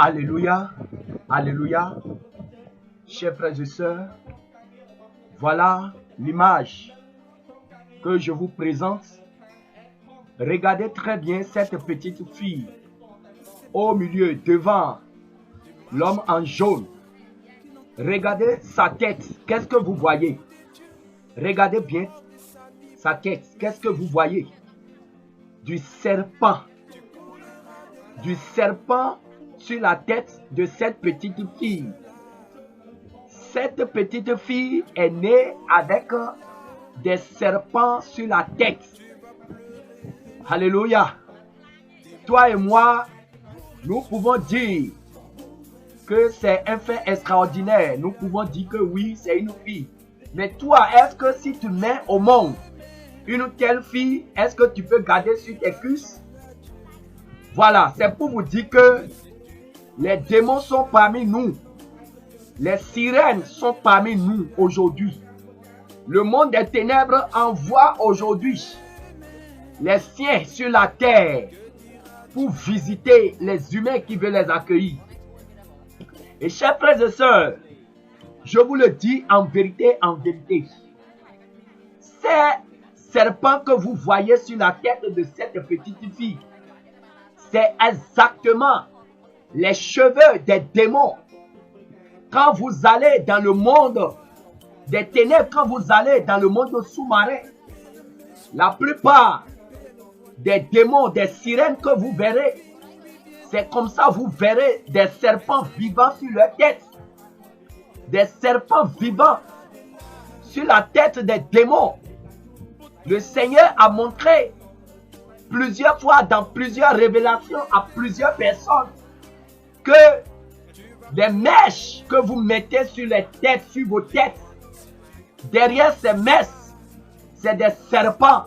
Alléluia, alléluia. Chers frères et sœurs, voilà l'image que je vous présente. Regardez très bien cette petite fille au milieu, devant l'homme en jaune. Regardez sa tête, qu'est-ce que vous voyez? Regardez bien sa tête, qu'est-ce que vous voyez? Du serpent. Du serpent sur la tête de cette petite fille. Cette petite fille est née avec des serpents sur la tête. Alléluia. Toi et moi, nous pouvons dire que c'est un fait extraordinaire. Nous pouvons dire que oui, c'est une fille. Mais toi, est-ce que si tu mets au monde une telle fille, est-ce que tu peux garder sur tes cuisses? Voilà, c'est pour vous dire que les démons sont parmi nous. Les sirènes sont parmi nous aujourd'hui. Le monde des ténèbres envoie aujourd'hui les siens sur la terre pour visiter les humains qui veulent les accueillir. Et chers frères et sœurs, je vous le dis en vérité, ces serpents que vous voyez sur la tête de cette petite fille, c'est exactement les cheveux des démons. Quand vous allez dans le monde des ténèbres, quand vous allez dans le monde sous-marin, la plupart des démons, des sirènes que vous verrez, c'est comme ça vous verrez des serpents vivants sur leur tête. Des serpents vivants sur la tête des démons. Le Seigneur a montré plusieurs fois dans plusieurs révélations à plusieurs personnes que les mèches que vous mettez sur les têtes, sur vos têtes, derrière ces mèches, c'est des serpents.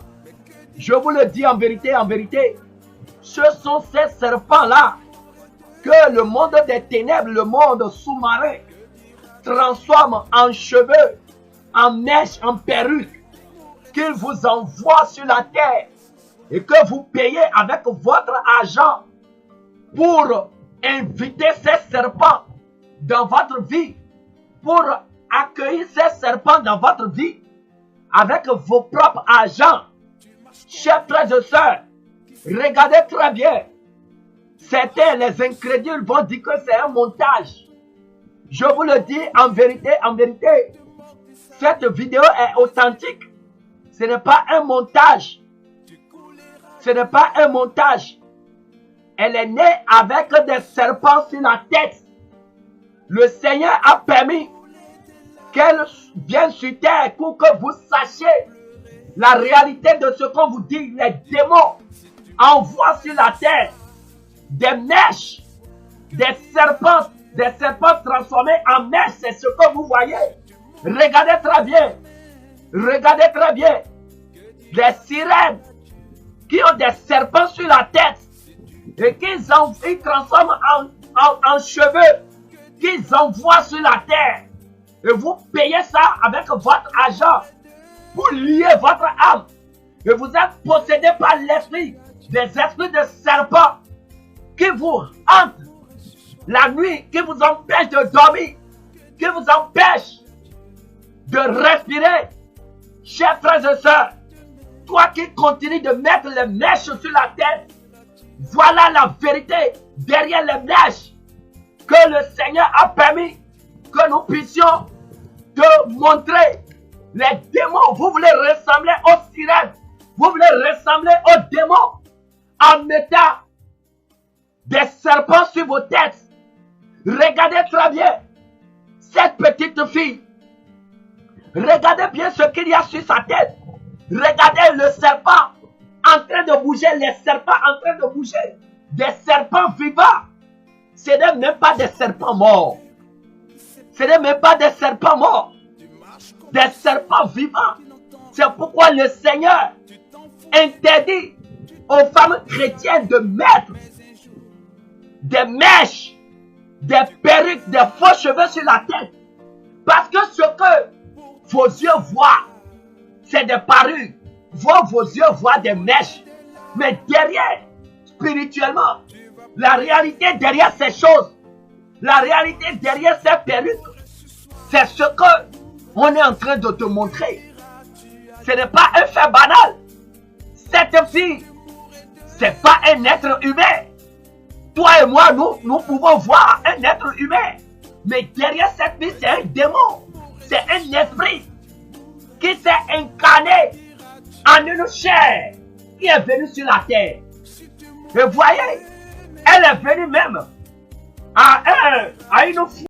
Je vous le dis en vérité, ce sont ces serpents-là que le monde des ténèbres, le monde sous-marin, transforme en cheveux, en mèches, en perruques, qu'il vous envoie sur la terre et que vous payez avec votre argent pour inviter ces serpents dans votre vie, pour accueillir ces serpents dans votre vie avec vos propres argent. Chers frères et sœurs, regardez très bien. Certains, les incrédules, vont dire que c'est un montage. Je vous le dis en vérité, cette vidéo est authentique. Ce n'est pas un montage. Ce n'est pas un montage. Elle est née avec des serpents sur la tête. Le Seigneur a permis qu'elle vienne sur terre pour que vous sachiez la réalité de ce qu'on vous dit. Les démons envoient sur la terre des mèches, des serpents transformés en mèches. C'est ce que vous voyez. Regardez très bien. Regardez très bien. Des sirènes qui ont des serpents sur la tête et qu'ils transforment en cheveux qu'ils envoient sur la terre. Et vous payez ça avec votre argent pour lier votre âme. Et vous êtes possédé par l'esprit, des esprits de serpents qui vous hantent la nuit, qui vous empêchent de dormir, qui vous empêchent de respirer. Chers frères et sœurs, toi qui continues de mettre les mèches sur la tête, voilà la vérité derrière les mèches que le Seigneur a permis que nous puissions te montrer. Les démons, vous voulez ressembler aux sirènes, vous voulez ressembler aux démons en mettant des serpents sur vos têtes. Regardez très bien cette petite fille. Regardez bien ce qu'il y a sur sa tête. Regardez le serpent en train de bouger, les serpents en train de bouger. Des serpents vivants. Ce n'est même pas des serpents morts. Ce n'est même pas des serpents morts. Des serpents vivants. C'est pourquoi le Seigneur interdit aux femmes chrétiennes de mettre des mèches, des perruques, des faux cheveux sur la tête. Parce que ce que vos yeux voient, c'est des parures. Vos yeux voient des mèches. Mais derrière, spirituellement, la réalité derrière ces choses, La réalité derrière ces perruques, c'est ce que on est en train de te montrer. Ce n'est pas un fait banal. Cette fille, c'est pas un être humain. Toi et moi, nous pouvons voir un être humain. Mais derrière cette fille, c'est un démon. C'est un esprit qui s'est incarné en une chair qui est venue sur la terre. Et voyez, elle est venue même à une